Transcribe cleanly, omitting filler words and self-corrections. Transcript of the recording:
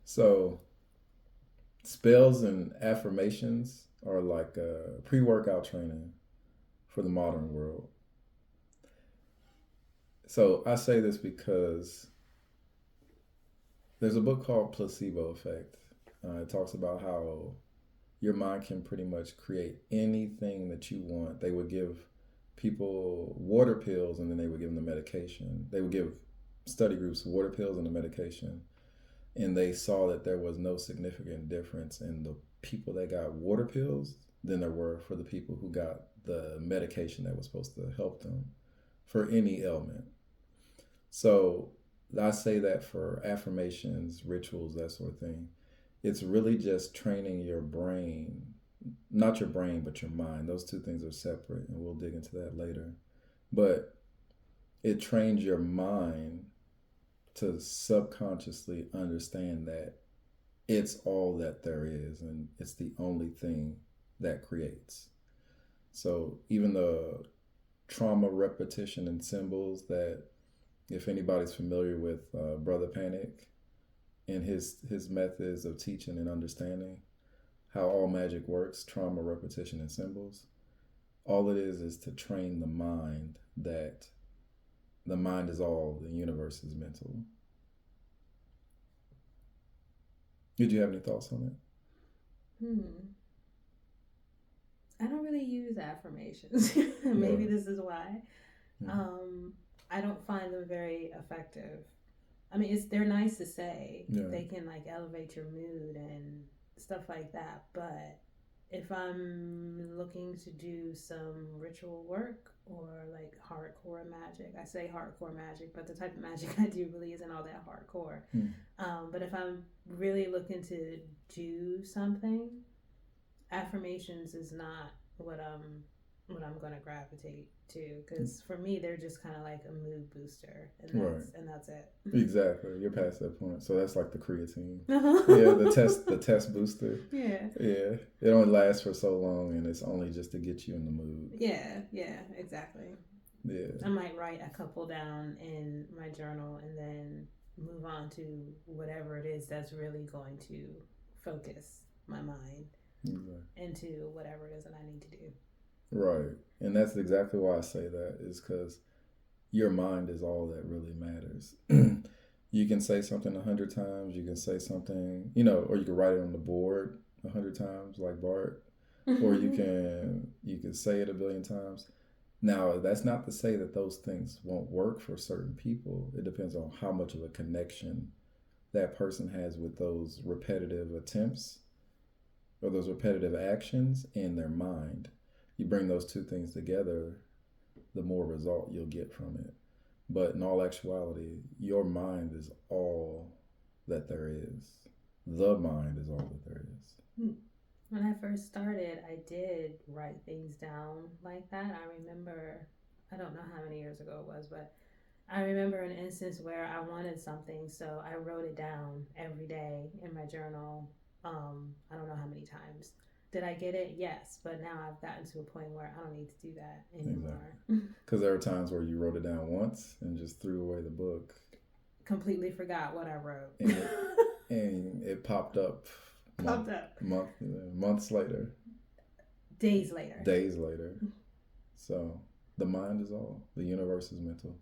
So spells and affirmations are like pre-workout training for the modern world. So I say this because there's a book called Placebo Effect. It talks about how your mind can pretty much create anything that you want. They would give people water pills and then they would give them the medication. They would give study groups water pills and the medication. And they saw that there was no significant difference in the people that got water pills than there were for the people who got the medication that was supposed to help them for any ailment. So I say that for affirmations, rituals, that sort of thing. It's really just training your brain, not your brain, but your mind. Those two things are separate, and we'll dig into that later. But it trains your mind to subconsciously understand that it's all that there is and it's the only thing that creates. So even the trauma repetition and symbols that, if anybody's familiar with Brother Panic and his methods of teaching and understanding how all magic works, trauma repetition and symbols, all it is to train the mind that the mind is all, the universe is mental. Did you have any thoughts on it? I don't really use affirmations. Maybe this is why. I don't find them very effective. I mean, they're nice to say. Yeah. They can like elevate your mood and stuff like that. But if I'm looking to do some ritual work or like hardcore magic, I say hardcore magic, but the type of magic I do really isn't all that hardcore. But if I'm really looking to do something, affirmations is not what I'm going to gravitate to, because for me they're just kind of like a mood booster, and that's it. Exactly, you're past that point. So that's like the creatine. Uh-huh. Yeah, the test booster. Yeah. Yeah, it only lasts for so long, and it's only just to get you in the mood. Yeah, exactly. Yeah, I might write a couple down in my journal and then move on to whatever it is that's really going to focus my mind into whatever it is that I need to do. Right. And that's exactly why I say that, is because your mind is all that really matters. You can say something 100 times, you can say something, or you can write it on the board 100 times like Bart, or you can say it a billion times. Now, that's not to say that those things won't work for certain people. It depends on how much of a connection that person has with those repetitive attempts or those repetitive actions in their mind. You bring those two things together, the more result you'll get from it. But in all actuality, your mind is all that there is. The mind is all that there is. When I first started, I did write things down like that. I remember, I don't know how many years ago it was, but I remember an instance where I wanted something, so I wrote it down every day in my journal. I don't know how many times. Did I get it? Yes, but now I've gotten to a point where I don't need to do that anymore. Because there were times where you wrote it down once and just threw away the book. Completely forgot what I wrote. And it popped up. Months later. Days later. So the mind is all. The universe is mental.